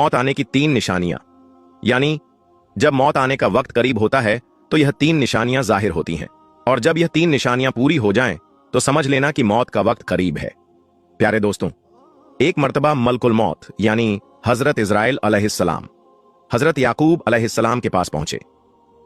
मौत आने की 3 निशानियां, यानी जब मौत आने का वक्त करीब होता है तो यह 3 निशानियां जाहिर होती हैं, और जब यह 3 निशानियां पूरी हो जाएं तो समझ लेना कि मौत का वक्त करीब है। प्यारे दोस्तों, एक मर्तबा मलकुल मौत यानी हजरत इजराइल अलैहिस्सलाम हजरत याकूब अलैहिस्सलाम के पास पहुंचे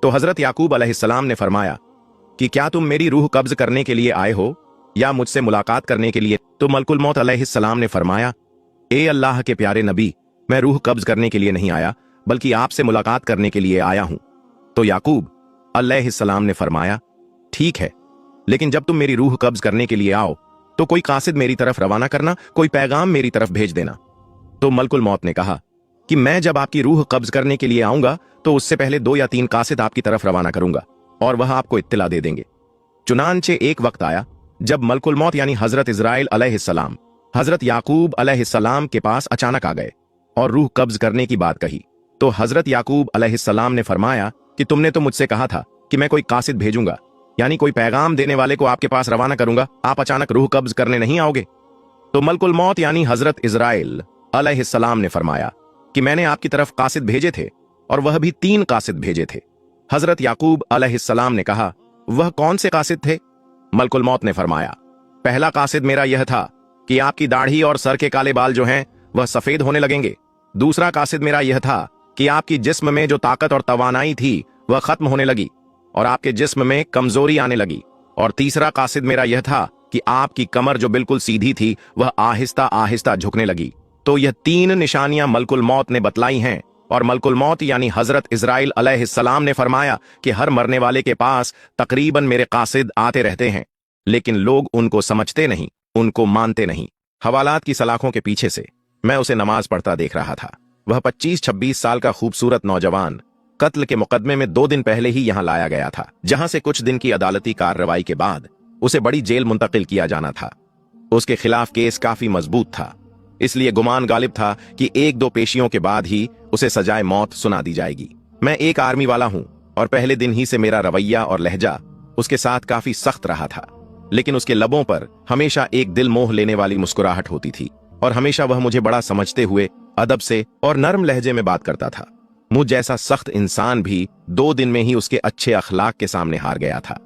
तो हजरत याकूब अलैहिस्सलाम ने फरमाया कि क्या तुम मेरी रूह कब्ज करने के लिए आए हो या मुझसे मुलाकात करने के लिए? तो मलकुल मौत अलैहिस्सलाम ने फरमाया, ए अल्लाह के प्यारे नबी, मैं रूह कब्ज करने के लिए नहीं आया बल्कि आपसे मुलाकात करने के लिए आया हूं। तो याकूब अलैहिस्सलाम ने फरमाया, ठीक है, लेकिन जब तुम मेरी रूह कब्ज करने के लिए आओ तो कोई कासिद मेरी तरफ रवाना करना, कोई पैगाम मेरी तरफ भेज देना। तो मलकुल मौत ने कहा कि मैं जब आपकी रूह कब्ज करने के लिए आऊंगा तो उससे पहले 2 या 3 कासिद आपकी तरफ रवाना करूंगा और वह आपको इत्तला दे देंगे। चुनांचे एक वक्त आया जब मलकुल मौत यानी हजरत इजराइल अलैहिस्सलाम हजरत याकूब अलैहिस्सलाम के पास अचानक आ गए और रूह कब्ज करने की बात कही। तो हजरत याकूब अलैहिस्सलाम ने फरमाया कि तुमने तो मुझसे कहा था कि मैं कोई कासिद भेजूंगा, यानी कोई पैगाम देने वाले को आपके पास रवाना करूंगा, आप अचानक रूह कब्ज करने नहीं आओगे। तो मलकुल मौत यानी हजरत इजराइल अलैहिस्सलाम ने फरमाया कि मैंने आपकी तरफ कासिद भेजे थे और वह भी 3 कासिद भेजे थे। हजरत याकूब अलैहिस्सलाम ने कहा, वह कौन से कासिद थे? मलकुल मौत ने फरमाया, पहला कासिद मेरा यह था कि आपकी दाढ़ी और सर के काले बाल जो हैं वह सफेद होने लगेंगे। दूसरा कासिद मेरा यह था कि आपकी जिस्म में जो ताकत और तवानाई थी वह खत्म होने लगी और आपके जिस्म में कमजोरी आने लगी। और तीसरा कासिद मेरा यह था कि आपकी कमर जो बिल्कुल सीधी थी वह आहिस्ता आहिस्ता झुकने लगी। तो यह 3 निशानियां मलकुल मौत ने बतलाई हैं और मलकुल मौत यानी हजरत इजराइल अलैहिस्सलाम ने फरमाया कि हर मरने वाले के पास तकरीबन मेरे कासिद आते रहते हैं, लेकिन लोग उनको समझते नहीं, उनको मानते नहीं। हवालात की सलाखों के पीछे से मैं उसे नमाज पढ़ता देख रहा था। वह 25-26 साल का खूबसूरत नौजवान कत्ल के मुकदमे में 2 दिन पहले ही यहां लाया गया था, जहां से कुछ दिन की अदालती कार्रवाई के बाद उसे बड़ी जेल मुंतकिल किया जाना था। उसके खिलाफ केस काफी मजबूत था, इसलिए गुमान गालिब था कि 1-2 पेशियों के बाद ही उसे सजाए मौत सुना दी जाएगी। मैं एक आर्मी वाला हूं और पहले दिन ही से मेरा रवैया और लहजा उसके साथ काफी सख्त रहा था, लेकिन उसके लबों पर हमेशा एक दिल मोह लेने वाली मुस्कुराहट होती थी और हमेशा वह मुझे बड़ा समझते हुए अदब से और नरम लहजे में बात करता था। मुझ जैसा सख्त इंसान भी 2 दिन में ही उसके अच्छे अखलाक के सामने हार गया था।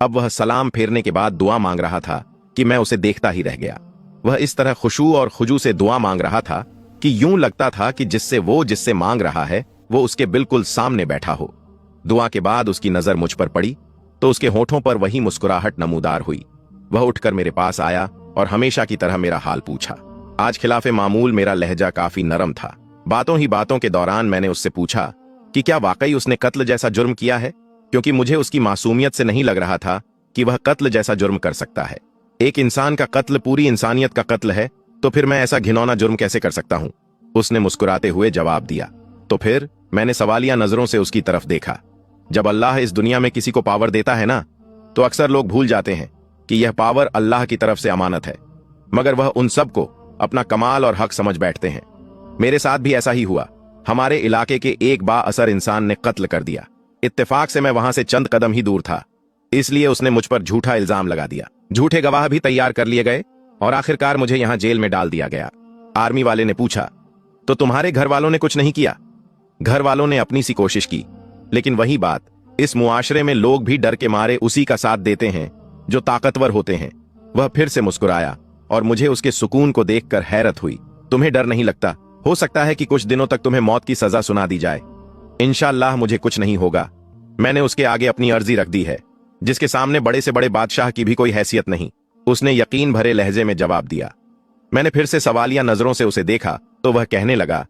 अब वह सलाम फेरने के बाद दुआ मांग रहा था कि मैं उसे देखता ही रह गया। वह इस तरह खुशू और खुजू से दुआ मांग रहा था कि यूं लगता था कि जिससे मांग रहा है वो उसके बिल्कुल सामने बैठा हो। दुआ के बाद उसकी नजर मुझ पर पड़ी तो उसके होठों पर वही मुस्कुराहट नमूदार हुई। वह उठकर मेरे पास आया और हमेशा की तरह मेरा हाल पूछा। आज खिलाफे मामूल मेरा लहजा काफी नरम था। बातों ही बातों के दौरान मैंने उससे पूछा कि क्या वाकई उसने कत्ल जैसा जुर्म किया है, क्योंकि मुझे उसकी मासूमियत से नहीं लग रहा था कि वह कत्ल जैसा जुर्म कर सकता है। एक इंसान का कत्ल पूरी इंसानियत का कत्ल है, तो फिर मैं ऐसा घिनौना जुर्म कैसे कर सकता हूं? उसने मुस्कुराते हुए जवाब दिया। तो फिर मैंने सवालिया नजरों से उसकी तरफ देखा। जब अल्लाह इस दुनिया में किसी को पावर देता है ना, तो अक्सर लोग भूल जाते हैं कि यह पावर अल्लाह की तरफ से अमानत है, मगर वह उन सबको अपना कमाल और हक समझ बैठते हैं। मेरे साथ भी ऐसा ही हुआ। हमारे इलाके के एक बाअसर इंसान ने कत्ल कर दिया। इत्तेफाक से मैं वहां से चंद कदम ही दूर था, इसलिए उसने मुझ पर झूठा इल्जाम लगा दिया। झूठे गवाह भी तैयार कर लिए गए और आखिरकार मुझे यहां जेल में डाल दिया गया। आर्मी वाले ने पूछा, तो तुम्हारे घर वालों ने कुछ नहीं किया? घर वालों ने अपनी सी कोशिश की, लेकिन वही बात, इस मुआशरे में लोग भी डर के मारे उसी का साथ देते हैं जो ताकतवर होते हैं। वह फिर से मुस्कुराया और मुझे उसके सुकून को देखकर हैरत हुई। तुम्हें डर नहीं लगता? हो सकता है कि कुछ दिनों तक तुम्हें मौत की सजा सुना दी जाए। इंशाअल्लाह मुझे कुछ नहीं होगा। मैंने उसके आगे अपनी अर्जी रख दी है, जिसके सामने बड़े से बड़े बादशाह की भी कोई हैसियत नहीं। उसने यकीन भरे लहजे में जवाब दिया। मैंने फिर से सवालिया नजरों से उसे देखा तो वह कहने लगा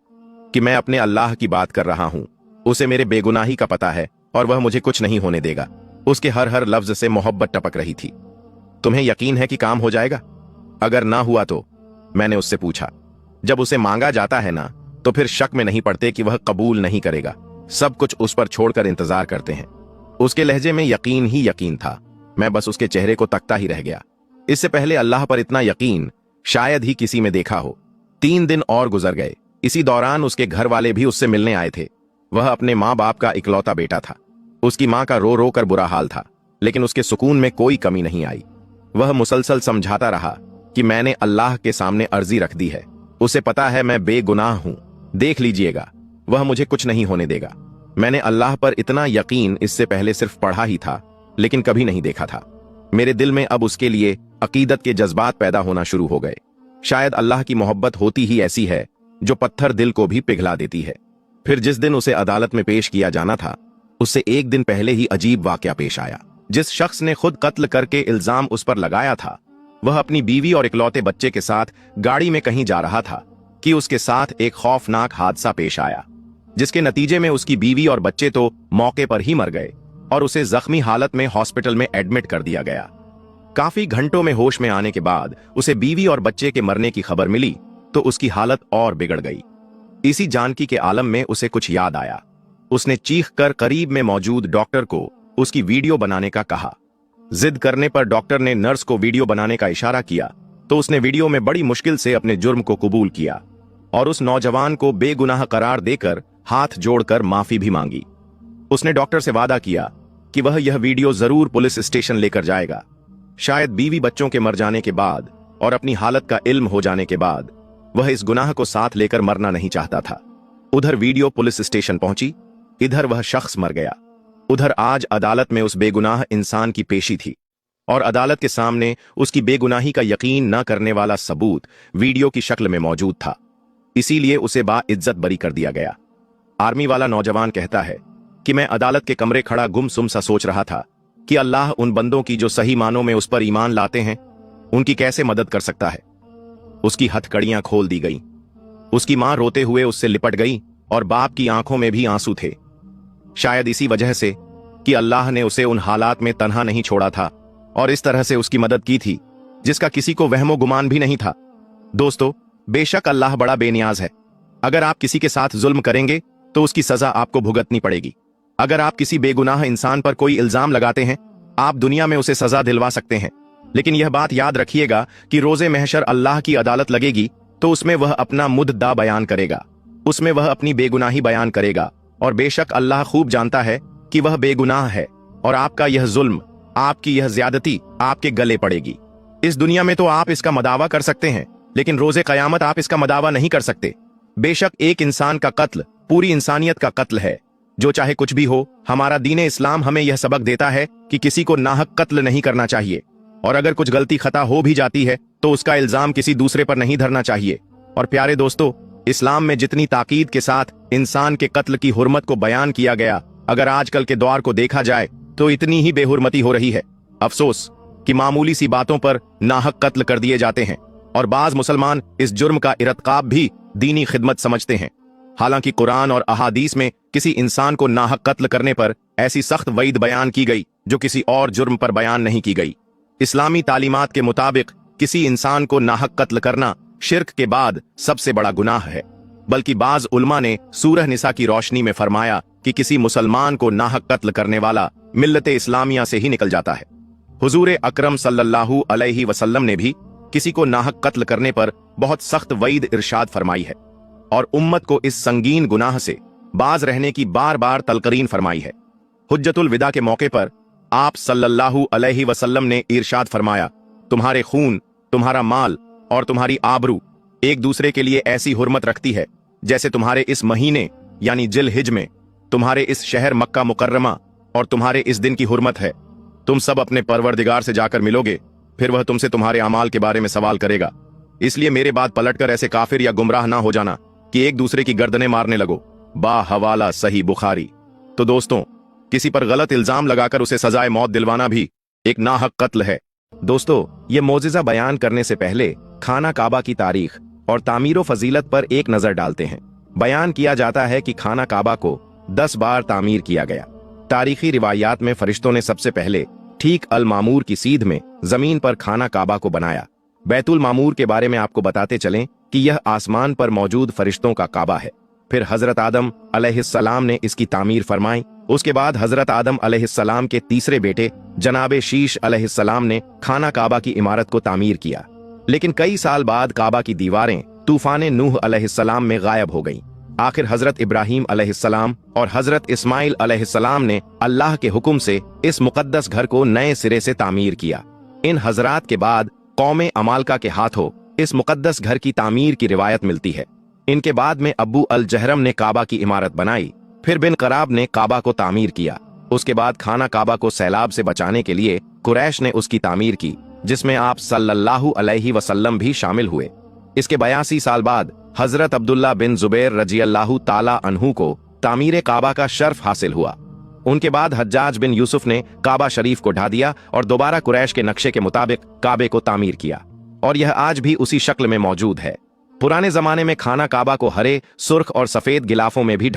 कि मैं अपने अल्लाह की बात कर रहा हूं। उसे मेरे बेगुनाही का पता है और वह मुझे कुछ नहीं होने देगा। उसके हर लफ्ज से मोहब्बत टपक रही थी। तुम्हें यकीन है कि काम हो जाएगा? अगर ना हुआ तो? मैंने उससे पूछा। जब उसे मांगा जाता है ना, तो फिर शक में नहीं पड़ते कि वह कबूल नहीं करेगा। सब कुछ उस पर छोड़कर इंतजार करते हैं। उसके लहजे में यकीन ही यकीन था। मैं बस उसके चेहरे को तकता ही रह गया। इससे पहले अल्लाह पर इतना यकीन शायद ही किसी में देखा हो। 3 दिन और गुजर गए। इसी दौरान उसके घर वाले भी उससे मिलने आए थे। वह अपने माँ बाप का इकलौता बेटा था। उसकी माँ का रो रो कर बुरा हाल था, लेकिन उसके सुकून में कोई कमी नहीं आई। वह मुसलसल समझाता रहा कि मैंने अल्लाह के सामने अर्जी रख दी है। उसे पता है मैं बेगुनाह हूं। देख लीजिएगा, वह मुझे कुछ नहीं होने देगा। मैंने अल्लाह पर इतना यकीन इससे पहले सिर्फ पढ़ा ही था, लेकिन कभी नहीं देखा था। मेरे दिल में अब उसके लिए अकीदत के जज्बात पैदा होना शुरू हो गए। शायद अल्लाह की मोहब्बत होती ही ऐसी है जो पत्थर दिल को भी पिघला देती है। फिर जिस दिन उसे अदालत में पेश किया जाना था, उससे एक दिन पहले ही अजीब वाकया पेश आया। जिस शख्स ने खुद कत्ल करके इल्जाम उस पर लगाया था, वह अपनी बीवी और इकलौते बच्चे के साथ गाड़ी में कहीं जा रहा था कि उसके साथ एक खौफनाक हादसा पेश आया, जिसके नतीजे में उसकी बीवी और बच्चे तो मौके पर ही मर गए और उसे जख्मी हालत में हॉस्पिटल में एडमिट कर दिया गया। काफी घंटों में होश में आने के बाद उसे बीवी और बच्चे के मरने की खबर मिली तो उसकी हालत और बिगड़ गई। इसी जानकी के आलम में उसे कुछ याद आया। उसने चीख कर करीब में मौजूद डॉक्टर को उसकी वीडियो बनाने का कहा। जिद करने पर डॉक्टर ने नर्स को वीडियो बनाने का इशारा किया तो उसने वीडियो में बड़ी मुश्किल से अपने जुर्म को कबूल किया और उस नौजवान को बेगुनाह करार देकर हाथ जोड़कर माफी भी मांगी। उसने डॉक्टर से वादा किया कि वह यह वीडियो जरूर पुलिस स्टेशन लेकर जाएगा। शायद बीवी बच्चों के मर जाने के बाद और अपनी हालत का इल्म हो जाने के बाद वह इस गुनाह को साथ लेकर मरना नहीं चाहता था। उधर वीडियो पुलिस स्टेशन पहुंची, इधर वह शख्स मर गया। उधर आज अदालत में उस बेगुनाह इंसान की पेशी थी और अदालत के सामने उसकी बेगुनाही का यकीन न करने वाला सबूत वीडियो की शक्ल में मौजूद था। इसीलिए उसे बाइज्जत बरी कर दिया गया। आर्मी वाला नौजवान कहता है कि मैं अदालत के कमरे खड़ा गुमसुम सा सोच रहा था कि अल्लाह उन बंदों की जो सही मानों में उस पर ईमान लाते हैं, उनकी कैसे मदद कर सकता है। उसकी हथकड़ियां खोल दी गई। उसकी मां रोते हुए उससे लिपट गई और बाप की आंखों में भी आंसू थे। शायद इसी वजह से कि अल्लाह ने उसे उन हालात में तन्हा नहीं छोड़ा था और इस तरह से उसकी मदद की थी जिसका किसी को वहमो गुमान भी नहीं था। दोस्तों, बेशक अल्लाह बड़ा बेनियाज है। अगर आप किसी के साथ जुल्म करेंगे तो उसकी सजा आपको भुगतनी पड़ेगी। अगर आप किसी बेगुनाह इंसान पर कोई इल्जाम लगाते हैं, आप दुनिया में उसे सजा दिलवा सकते हैं, लेकिन यह बात याद रखिएगा कि रोजे महशर अल्लाह की अदालत लगेगी तो उसमें वह अपना मुद्दा बयान करेगा, उसमें वह अपनी बेगुनाही बयान करेगा और बेशक अल्लाह खूब जानता है कि वह बेगुनाह है और आपका यह जुल्म, आपकी यह ज्यादती आपके गले पड़ेगी। इस दुनिया में तो आप इसका मदावा कर सकते हैं, लेकिन रोजे कयामत आप इसका मदावा नहीं कर सकते। बेशक एक इंसान का कत्ल पूरी इंसानियत का कत्ल है। जो चाहे कुछ भी हो, हमारा दीन इस्लाम हमें यह सबक देता है कि किसी को नाहक कत्ल नहीं करना चाहिए और अगर कुछ गलती खता हो भी जाती है तो उसका इल्जाम किसी दूसरे पर नहीं धरना चाहिए। और प्यारे दोस्तों, इस्लाम में जितनी ताकीद के साथ इंसान के कत्ल की हुर्मत को बयान किया गया, अगर आजकल के दौर को देखा जाए तो इतनी ही बेहुरमती हो रही है। अफसोस कि मामूली सी बातों पर नाहक कत्ल कर दिए जाते हैं और बाज मुसलमान इस जुर्म का इरतकाब भी दीनी खिदमत समझते हैं। हालांकि कुरान और अहादीस में किसी इंसान को नाहक कत्ल करने पर ऐसी सख्त वईद बयान की गई जो किसी और जुर्म पर बयान नहीं की गई। इस्लामी तालीमात के मुताबिक किसी इंसान को नाहक कत्ल करना शिर्क के बाद सबसे बड़ा गुनाह है। बल्कि बाज उलमा ने सूरह निसा की रोशनी में फरमाया कि किसी मुसलमान को नाहक कत्ल करने वाला मिल्लत इस्लामिया से ही निकल जाता है। हुजूर अकरम सल्लल्लाहु अलैहि वसल्लम ने भी किसी को नाहक कत्ल करने पर बहुत सख्त वईद इरशाद फरमाई है और उम्मत को इस संगीन गुनाह से बाज रहने की बार बार तलकरीन फरमाई है। हुज्जतुल विदा के मौके पर आप सल्लल्लाहु अलैहि वसल्लम ने इरशाद फरमाया, तुम्हारे खून, तुम्हारा माल और तुम्हारी आबरू एक दूसरे के लिए ऐसी हुर्मत रखती है जैसे तुम्हारे इस महीने यानी जिल हिज में तुम्हारे इस शहर मक्का मुकर्रमा और तुम्हारे इस दिन की हुर्मत है। तुम सब अपने परवरदिगार से जाकर मिलोगे, फिर वह तुमसे तुम्हारे अमाल के बारे में सवाल करेगा। इसलिए मेरे बाद पलटकर ऐसे काफिर या गुमराह ना हो जाना कि एक दूसरे की गर्दनें मारने लगो। बा हवाला सही बुखारी। तो दोस्तों, किसी पर गलत इल्जाम लगाकर उसे सजाए मौत दिलवाना भी एक नाहक कत्ल है। दोस्तों, ये मोजिजा बयान करने से पहले खाना काबा की तारीख और तामीर फजीलत पर एक नजर डालते हैं। बयान किया जाता है कि खाना काबा को 10 बार तामीर किया गया। तारीखी रिवायात में फरिश्तों ने सबसे पहले ठीक अल मामूर की सीध में जमीन पर खाना काबा को बनाया। बैतुल मामूर के बारे में आपको बताते चलें कि यह आसमान पर मौजूद फरिश्तों का काबा है। फिर हजरत आदम अलैहिस्सलाम ने इसकी तामीर फरमाई। उसके बाद हजरत आदम अलैहिस्सलाम के तीसरे बेटे जनाबे शीश अलैहिस्सलाम ने खाना काबा की इमारत को तामीर किया। लेकिन कई साल बाद काबा की दीवारें तूफान नूह अलैहिस्सलाम में गायब हो गईं। आखिर हजरत इब्राहीम अलैहिस्सलाम और हजरत इस्माइल अलैहिस्सलाम ने अल्लाह के हुक्म से इस मुकद्दस घर को नए सिरे से तामीर किया। इन हजरात के बाद कौमे अमालका के हाथों इस मुकद्दस घर की तामीर की रिवायत मिलती है। इनके बाद में अब्बू अल जहरम ने काबा की इमारत बनाई, फिर बिन कराब ने काबा को तामीर किया। उसके बाद खाना काबा को सैलाब से बचाने के लिए कुरैश ने उसकी तामीर की, जिसमें आप सल्लल्लाहु अलैहि वसल्लम भी शामिल हुए। इसके 82 साल बाद हजरत अब्दुल्ला बिन जुबैर रजियल्लाहु ताला अन्हु को तामीर काबा का शर्फ हासिल हुआ। उनके बाद हज्जाज बिन यूसुफ ने काबा शरीफ को ढा दिया और दोबारा कुरैश के नक्शे के मुताबिक काबे को तामीर किया, और यह आज भी उसी शक्ल में मौजूद है। पुराने जमाने में खाना काबा को हरे, सुर्ख और सफेद गिलाफों में भी